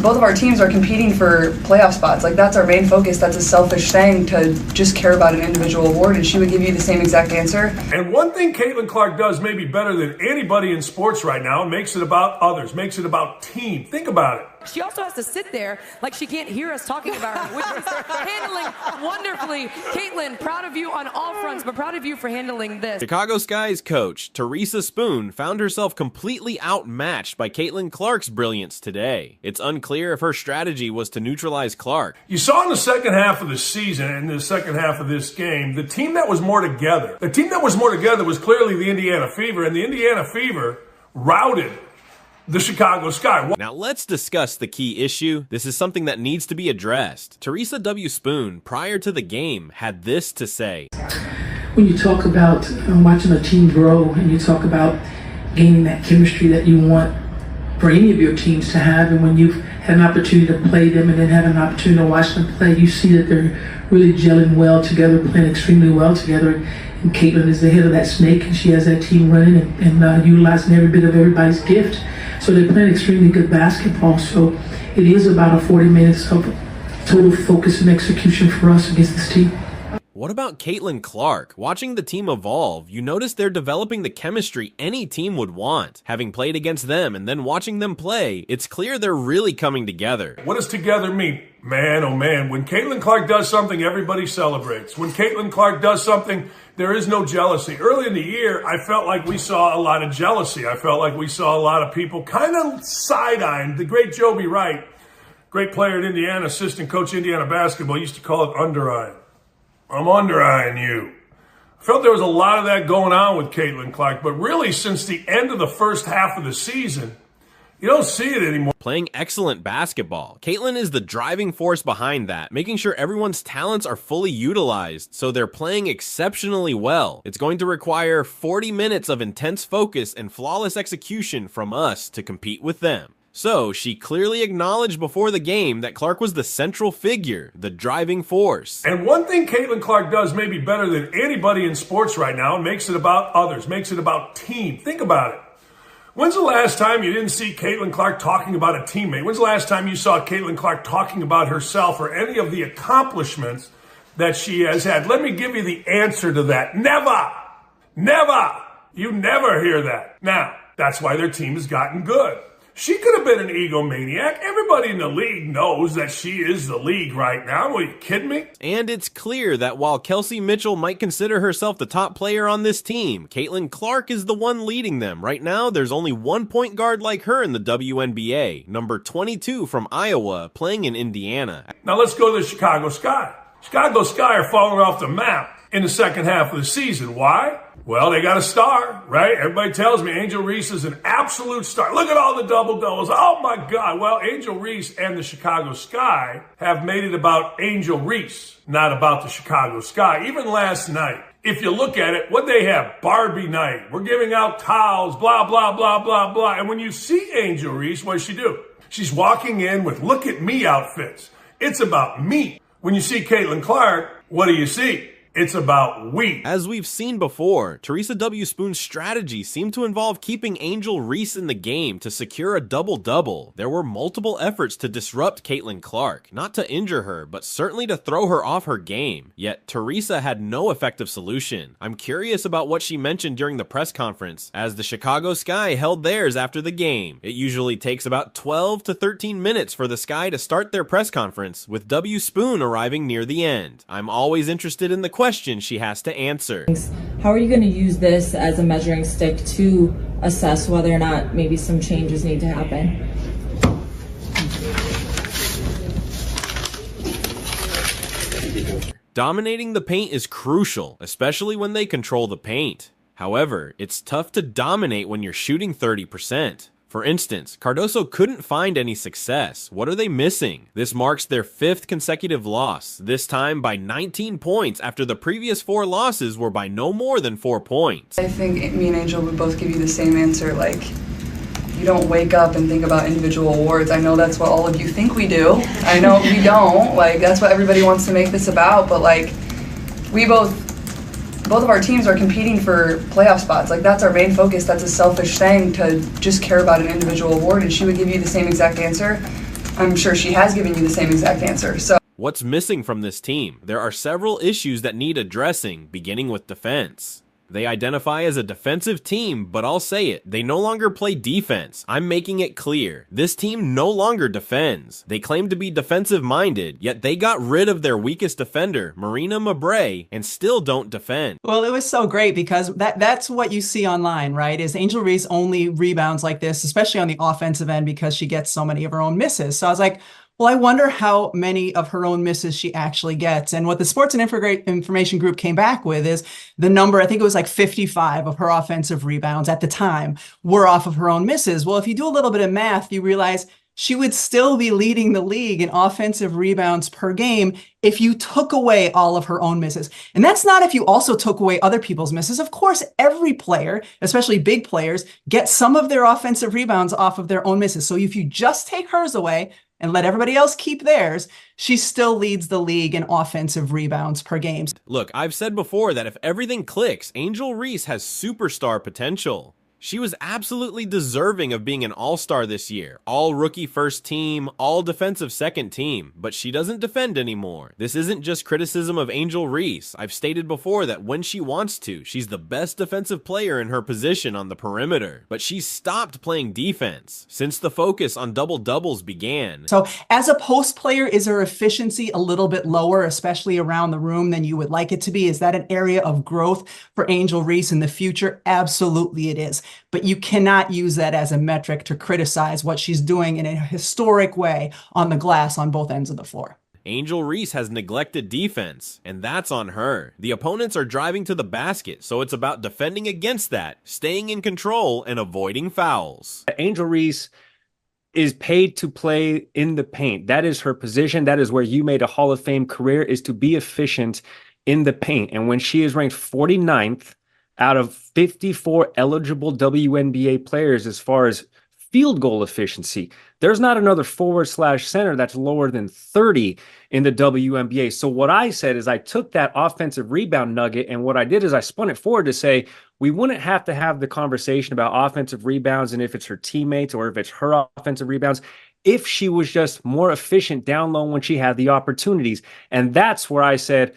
both of our teams are competing for playoff spots. Like, that's our main focus. That's a selfish thing to just care about an individual award, and she would give you the same exact answer. And one thing Caitlin Clark does maybe better than anybody in sports right now, makes it about others, makes it about team. Think about it. She also has to sit there like she can't hear us talking about her, which is handling wonderfully. Caitlin, proud of you on all fronts, but proud of you for handling this. Chicago Sky's coach, Teresa Weatherspoon, found herself completely outmatched by Caitlin Clark's brilliance today. It's unclear if her strategy was to neutralize Clark. You saw in the second half of the season, in the second half of this game, the team that was more together. The team that was more together was clearly the Indiana Fever, and the Indiana Fever routed the Chicago Sky. Now let's discuss the key issue. This is something that needs to be addressed. Teresa Weatherspoon, prior to the game, had this to say. When you talk about watching a team grow and you talk about gaining that chemistry that you want for any of your teams to have, and when you've had an opportunity to play them and then have an opportunity to watch them play, you see that they're really gelling well together, playing extremely well together. And Caitlin is the head of that snake, and she has that team running and utilizing every bit of everybody's gift. So they're playing extremely good basketball. So it is about a 40 minutes of total focus and execution for us against this team. What about Caitlin Clark? Watching the team evolve, you notice they're developing the chemistry any team would want. Having played against them and then watching them play, it's clear they're really coming together. What does together mean? Man, oh man, when Caitlin Clark does something, everybody celebrates. When Caitlin Clark does something, there is no jealousy. Early in the year, I felt like we saw a lot of jealousy. I felt like we saw a lot of people kind of side-eyeing. The great Joby Wright, great player at Indiana, assistant coach Indiana basketball, used to call it under-eyeing. I'm under-eyeing you. I felt there was a lot of that going on with Caitlin Clark, but really since the end of the first half of the season, you don't see it anymore. Playing excellent basketball. Caitlin is the driving force behind that, making sure everyone's talents are fully utilized, so they're playing exceptionally well. It's going to require 40 minutes of intense focus and flawless execution from us to compete with them. So, she clearly acknowledged before the game that Clark was the central figure, the driving force. And one thing Caitlin Clark does maybe better than anybody in sports right now, makes it about others, makes it about team. Think about it. When's the last time you didn't see Caitlin Clark talking about a teammate? When's the last time you saw Caitlin Clark talking about herself or any of the accomplishments that she has had? Let me give you the answer to that. Never! Never! You never hear that. Now, that's why their team has gotten good. She could have been an egomaniac. Everybody in the league knows that she is the league right now. Are you kidding me? And it's clear that while Kelsey Mitchell might consider herself the top player on this team, Caitlin Clark is the one leading them. Right now, there's only one point guard like her in the WNBA, number 22 from Iowa, playing in Indiana. Now let's go to the Chicago Sky. Chicago Sky are falling off the map in the second half of the season. Why? Well, they got a star, right? Everybody tells me Angel Reese is an absolute star. Look at all the double-doubles. Oh, my God. Well, Angel Reese and the Chicago Sky have made it about Angel Reese, not about the Chicago Sky. Even last night, if you look at it, what they have? Barbie night. We're giving out towels, blah, blah, blah, blah, blah. And when you see Angel Reese, what does she do? She's walking in with look at me outfits. It's about me. When you see Caitlin Clark, what do you see? It's about we. As we've seen before, Teresa Weatherspoon's strategy seemed to involve keeping Angel Reese in the game to secure a double-double. There were multiple efforts to disrupt Caitlin Clark, not to injure her, but certainly to throw her off her game. Yet Teresa had no effective solution. I'm curious about what she mentioned during the press conference, as the Chicago Sky held theirs after the game. It usually takes about 12 to 13 minutes for the Sky to start their press conference, with Weatherspoon arriving near the end. I'm always interested in the question she has to answer. How are you going to use this as a measuring stick to assess whether or not maybe some changes need to happen? Dominating the paint is crucial, especially when they control the paint. However, it's tough to dominate when you're shooting 30%. For instance, Cardoso couldn't find any success. What are they missing? This marks their 5th consecutive loss, this time by 19 points after the previous 4 losses were by no more than 4 points. I think me and Angel would both give you the same answer, like, you don't wake up and think about individual awards. I know that's what all of you think we do. I know we don't. Like, that's what everybody wants to make this about, but like, we both of our teams are competing for playoff spots. Like, that's our main focus. That's a selfish thing to just care about an individual award, and she would give you the same exact answer. I'm sure she has given you the same exact answer. So What's missing from this team? There are several issues that need addressing, beginning with defense. They identify as a defensive team, but I'll say it, they no longer play defense. I'm making it clear. This team no longer defends. They claim to be defensive-minded, yet they got rid of their weakest defender, Marina Mabrey, and still don't defend. Well, it was so great because that's what you see online, right? Is Angel Reese only rebounds like this, especially on the offensive end, because she gets so many of her own misses. So I was like, well, I wonder how many of her own misses she actually gets. And what the Sports and Information Group came back with is the number, I think it was like 55 of her offensive rebounds at the time were off of her own misses. Well, if you do a little bit of math, you realize she would still be leading the league in offensive rebounds per game if you took away all of her own misses. And that's not if you also took away other people's misses. Of course, every player, especially big players, get some of their offensive rebounds off of their own misses. So if you just take hers away and let everybody else keep theirs, she still leads the league in offensive rebounds per game. Look, I've said before that if everything clicks, Angel Reese has superstar potential. She was absolutely deserving of being an all-star this year. All rookie first team, all defensive second team, but she doesn't defend anymore. This isn't just criticism of Angel Reese. I've stated before that when she wants to, she's the best defensive player in her position on the perimeter, but she's stopped playing defense since the focus on double-doubles began. So as a post player, is her efficiency a little bit lower, especially around the room, than you would like it to be? Is that an area of growth for Angel Reese in the future? Absolutely it is. But you cannot use that as a metric to criticize what she's doing in a historic way on the glass on both ends of the floor. Angel Reese has neglected defense, and that's on her. The opponents are driving to the basket, so it's about defending against that, staying in control, and avoiding fouls. Angel Reese is paid to play in the paint. That is her position. That is where you made a Hall of Fame career, is to be efficient in the paint. And when she is ranked 49th out of 54 eligible WNBA players as far as field goal efficiency, there's not another forward/center that's lower than 30 in the WNBA. So what I said is I took that offensive rebound nugget, and what I did is I spun it forward to say we wouldn't have to have the conversation about offensive rebounds and if it's her teammates or if it's her offensive rebounds, if she was just more efficient down low when she had the opportunities. And that's where I said,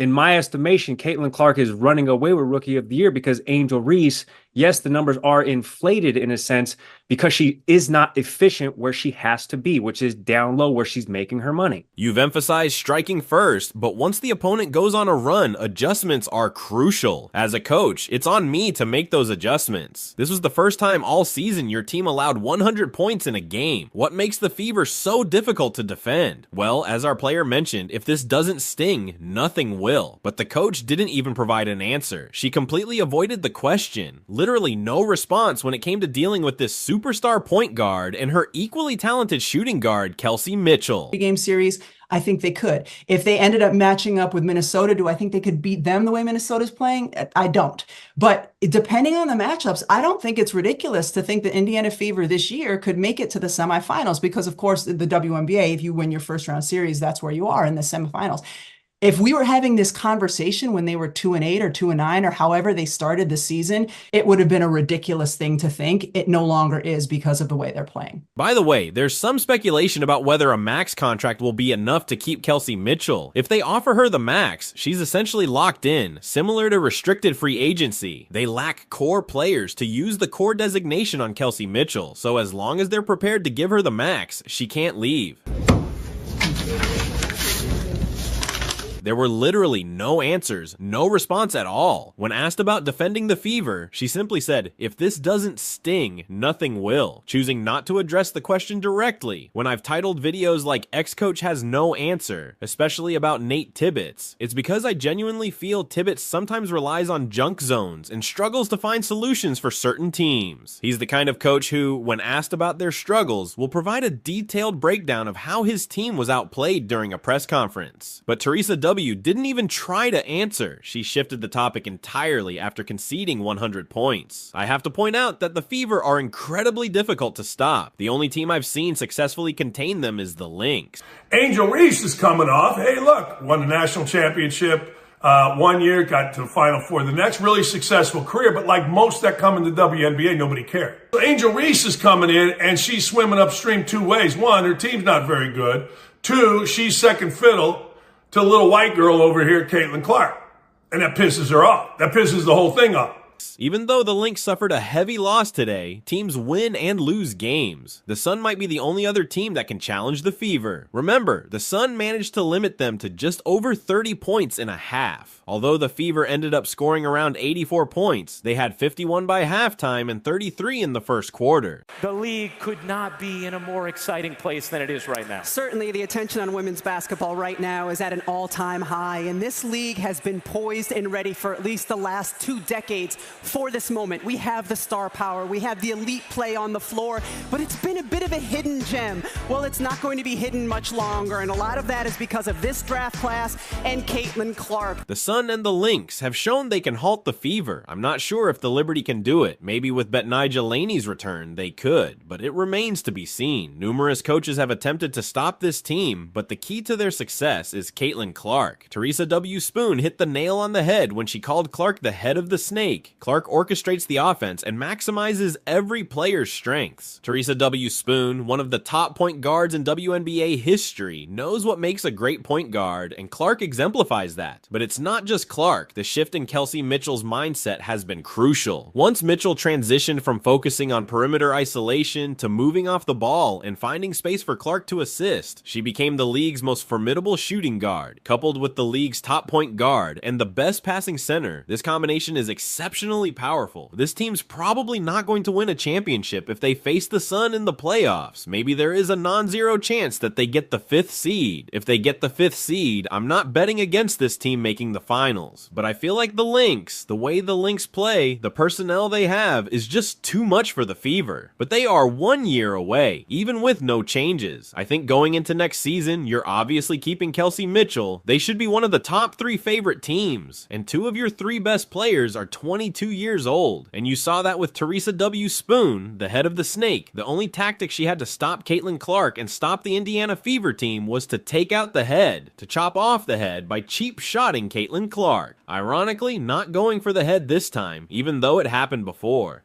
in my estimation, Caitlin Clark is running away with Rookie of the Year, because Angel Reese, yes, the numbers are inflated in a sense because she is not efficient where she has to be, which is down low where she's making her money. You've emphasized striking first, but once the opponent goes on a run, adjustments are crucial. As a coach, it's on me to make those adjustments. This was the first time all season your team allowed 100 points in a game. What makes the Fever so difficult to defend? Well, as our player mentioned, if this doesn't sting, nothing will. But the coach didn't even provide an answer. She completely avoided the question. Literally no response when it came to dealing with this superstar point guard and her equally talented shooting guard, Kelsey Mitchell. Game series, I think they could. If they ended up matching up with Minnesota, do I think they could beat them the way Minnesota's playing? I don't. But depending on the matchups, I don't think it's ridiculous to think that Indiana Fever this year could make it to the semifinals, because of course the WNBA, if you win your first round series, that's where you are in the semifinals. If we were having this conversation when they were 2-8 or 2-9 or however they started the season, it would have been a ridiculous thing to think. It no longer is because of the way they're playing. By the way, there's some speculation about whether a max contract will be enough to keep Kelsey Mitchell. If they offer her the max, she's essentially locked in, similar to restricted free agency. They lack core players to use the core designation on Kelsey Mitchell, so as long as they're prepared to give her the max, she can't leave. There were literally no answers, no response at all. When asked about defending the Fever, she simply said, if this doesn't sting, nothing will, choosing not to address the question directly. When I've titled videos like Ex-Coach Has No Answer, especially about Nate Tibbetts, it's because I genuinely feel Tibbetts sometimes relies on junk zones and struggles to find solutions for certain teams. He's the kind of coach who, when asked about their struggles, will provide a detailed breakdown of how his team was outplayed during a press conference. But Teresa W. didn't even try to answer. She shifted the topic entirely after conceding 100 points. I have to point out that the Fever are incredibly difficult to stop. The only team I've seen successfully contain them is the Lynx. Angel Reese is coming off. Hey, look, won the national championship 1 year, got to the Final Four. The next, really successful career, but like most that come in the WNBA, nobody cared. So Angel Reese is coming in, and she's swimming upstream two ways. One, her team's not very good. Two, she's second fiddle to the little white girl over here, Caitlin Clark. And that pisses her off. That pisses the whole thing off. Even though the Lynx suffered a heavy loss today, teams win and lose games. The Sun might be the only other team that can challenge the Fever. Remember, the Sun managed to limit them to just over 30 points in a half. Although the Fever ended up scoring around 84 points, they had 51 by halftime and 33 in the first quarter. The league could not be in a more exciting place than it is right now. Certainly the attention on women's basketball right now is at an all-time high, and this league has been poised and ready for at least the last 2 decades for this moment. We have the star power, we have the elite play on the floor, but it's been a bit of a hidden gem. Well, it's not going to be hidden much longer, and a lot of that is because of this draft class and Caitlin Clark. The Sun and the Lynx have shown they can halt the Fever. I'm not sure if the Liberty can do it. Maybe with Betnijah Laney's return, they could, but it remains to be seen. Numerous coaches have attempted to stop this team, but the key to their success is Caitlin Clark. Teresa Weatherspoon hit the nail on the head when she called Clark the head of the snake. Clark orchestrates the offense and maximizes every player's strengths. Teresa Weatherspoon, one of the top point guards in WNBA history, knows what makes a great point guard, and Clark exemplifies that. But it's not just Clark. The shift in Kelsey Mitchell's mindset has been crucial. Once Mitchell transitioned from focusing on perimeter isolation to moving off the ball and finding space for Clark to assist, she became the league's most formidable shooting guard. Coupled with the league's top point guard and the best passing center, this combination is exceptionally powerful. This team's probably not going to win a championship if they face the Sun in the playoffs. Maybe there is a non-zero chance that they get the 5th seed. If they get the 5th seed, I'm not betting against this team making the finals, but I feel like the Lynx, the way the Lynx play, the personnel they have, is just too much for the Fever. But they are 1 year away, even with no changes. I think going into next season, you're obviously keeping Kelsey Mitchell. They should be one of the top 3 favorite teams, and 2 of your 3 best players are 22 years old. And you saw that with Teresa Weatherspoon, the head of the snake. The only tactic she had to stop Caitlin Clark and stop the Indiana Fever team was to take out the head, to chop off the head by cheap shotting Caitlin Clark. Ironically, not going for the head this time, even though it happened before.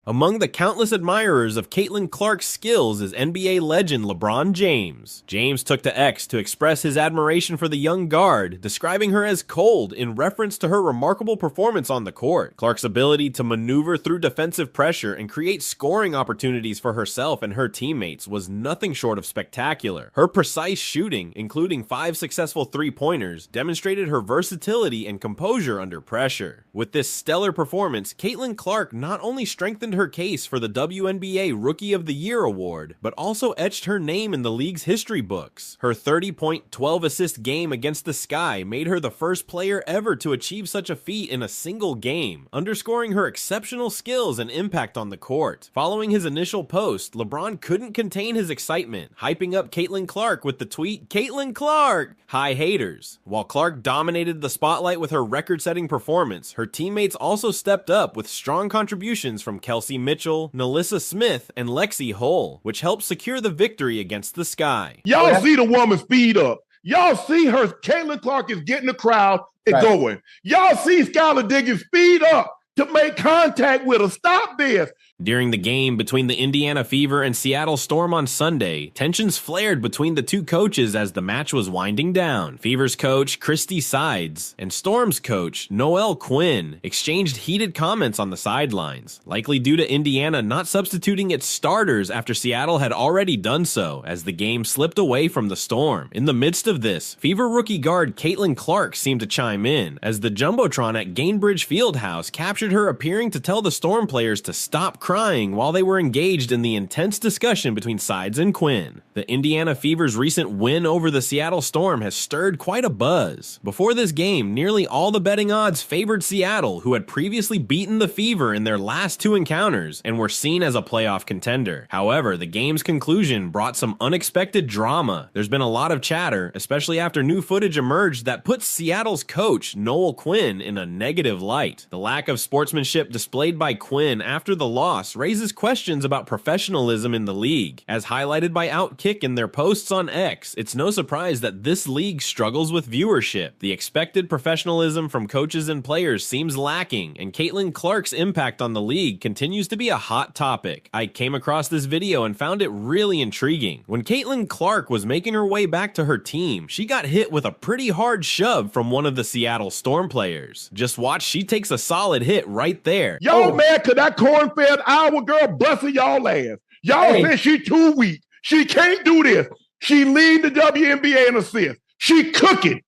Among the countless admirers of Caitlin Clark's skills is NBA legend LeBron James. James took to X to express his admiration for the young guard, describing her as cold in reference to her remarkable performance on the court. Clark's ability to maneuver through defensive pressure and create scoring opportunities for herself and her teammates was nothing short of spectacular. Her precise shooting, including 5 successful three-pointers, demonstrated her versatility and composure under pressure. With this stellar performance, Caitlin Clark not only strengthened her case for the WNBA Rookie of the Year award, but also etched her name in the league's history books. Her 30-point, 12-assist game against the Sky made her the first player ever to achieve such a feat in a single game, underscoring her exceptional skills and impact on the court. Following his initial post, LeBron couldn't contain his excitement, hyping up Caitlin Clark with the tweet, "Caitlin Clark! Hi haters." While Clark dominated the spotlight with her record-setting performance, her teammates also stepped up with strong contributions from Kelsey Mitchell, Nalissa Smith, and Lexi Hull, which helped secure the victory against the Sky. Y'all see the woman speed up. Y'all see her, Caitlin Clark is getting the crowd and going. Y'all see Skylar Diggins speed up to make contact with her. Stop this. During the game between the Indiana Fever and Seattle Storm on Sunday, tensions flared between the two coaches as the match was winding down. Fever's coach, Christy Sides, and Storm's coach, Noelle Quinn, exchanged heated comments on the sidelines, likely due to Indiana not substituting its starters after Seattle had already done so, as the game slipped away from the Storm. In the midst of this, Fever rookie guard Caitlin Clark seemed to chime in, as the Jumbotron at Gainbridge Fieldhouse captured her appearing to tell the Storm players to stop crying while they were engaged in the intense discussion between Sides and Quinn. The Indiana Fever's recent win over the Seattle Storm has stirred quite a buzz. Before this game, nearly all the betting odds favored Seattle, who had previously beaten the Fever in their last 2 encounters and were seen as a playoff contender. However, the game's conclusion brought some unexpected drama. There's been a lot of chatter, especially after new footage emerged that puts Seattle's coach, Noelle Quinn, in a negative light. The lack of sportsmanship displayed by Quinn after the loss loss raises questions about professionalism in the league. As highlighted by Outkick in their posts on X, it's no surprise that this league struggles with viewership. The expected professionalism from coaches and players seems lacking, and Caitlin Clark's impact on the league continues to be a hot topic. I came across this video and found it really intriguing. When Caitlin Clark was making her way back to her team, she got hit with a pretty hard shove from one of the Seattle Storm players. Just watch, she takes a solid hit right there. Y'all mad cause that corn-fed Iowa girl busting y'all ass. Y'all said she too weak. She can't do this. She lead the WNBA in assists. She cooking.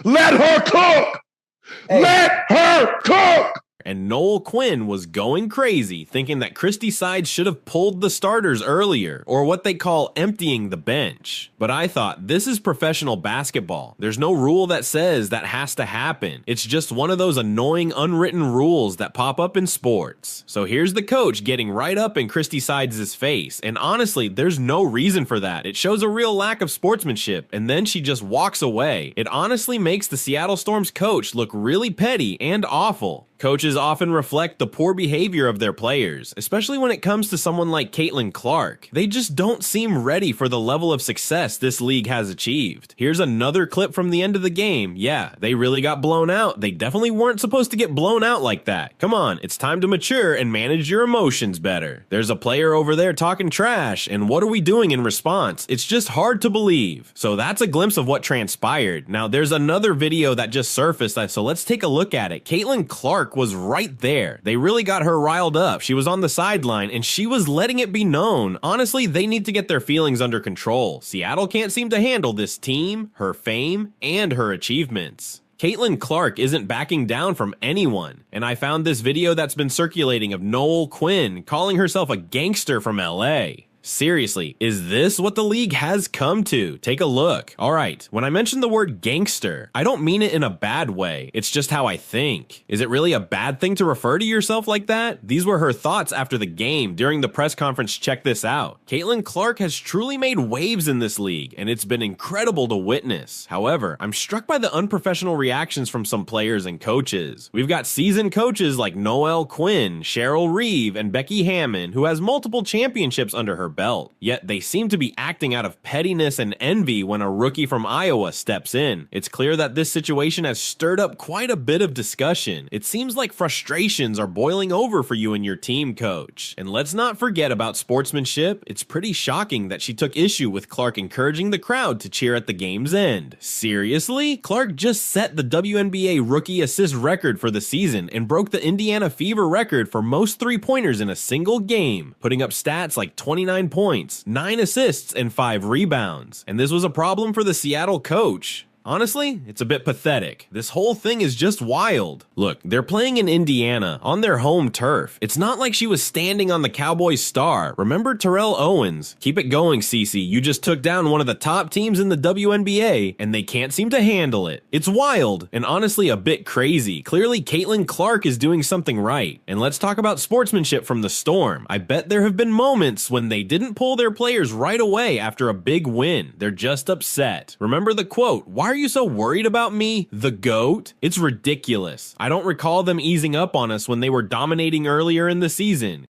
Let her cook. Let her cook. And Noel Quinn was going crazy, thinking that Christy Sides should have pulled the starters earlier, or what they call emptying the bench. But I thought, this is professional basketball. There's no rule that says that has to happen. It's just one of those annoying unwritten rules that pop up in sports. So here's the coach getting right up in Christy Sides' face, and honestly, there's no reason for that. It shows a real lack of sportsmanship, and then she just walks away. It honestly makes the Seattle Storm's coach look really petty and awful. Coaches often reflect the poor behavior of their players, especially when it comes to someone like Caitlin Clark. They just don't seem ready for the level of success this league has achieved. Here's another clip from the end of the game. Yeah, they really got blown out. They definitely weren't supposed to get blown out like that. Come on, it's time to mature and manage your emotions better. There's a player over there talking trash, and what are we doing in response? It's just hard to believe. So that's a glimpse of what transpired. Now there's another video that just surfaced, so let's take a look at it. Caitlin Clark was right there. They really got her riled up. She was on the sideline and she was letting it be known. Honestly, they need to get their feelings under control. Seattle can't seem to handle this team, her fame, and her achievements. Caitlin Clark isn't backing down from anyone, and I found this video that's been circulating of Noel Quinn calling herself a gangster from LA. Seriously, is this what the league has come to? Take a look. Alright, when I mention the word gangster, I don't mean it in a bad way. It's just how I think. Is it really a bad thing to refer to yourself like that? These were her thoughts after the game during the press conference. Check this out. Caitlin Clark has truly made waves in this league, and it's been incredible to witness. However, I'm struck by the unprofessional reactions from some players and coaches. We've got seasoned coaches like Noel Quinn, Cheryl Reeve, and Becky Hammond, who has multiple championships under her belt. Yet they seem to be acting out of pettiness and envy when a rookie from Iowa steps in. It's clear that this situation has stirred up quite a bit of discussion. It seems like frustrations are boiling over for you and your team, coach. And let's not forget about sportsmanship. It's pretty shocking that she took issue with Clark encouraging the crowd to cheer at the game's end. Seriously? Clark just set the WNBA rookie assist record for the season and broke the Indiana Fever record for most three-pointers in a single game, putting up stats like 29 points, 9 assists, and 5 rebounds. And this was a problem for the Seattle coach. Honestly, it's a bit pathetic. This whole thing is just wild. Look, they're playing in Indiana, on their home turf. It's not like she was standing on the Cowboys star. Remember Terrell Owens? Keep it going, Cece. You just took down one of the top teams in the WNBA, and they can't seem to handle it. It's wild, and honestly a bit crazy. Clearly, Caitlin Clark is doing something right. And let's talk about sportsmanship from the Storm. I bet there have been moments when they didn't pull their players right away after a big win. They're just upset. Remember the quote, "Why are you so worried about me, the GOAT?" It's ridiculous. I don't recall them easing up on us when they were dominating earlier in the season.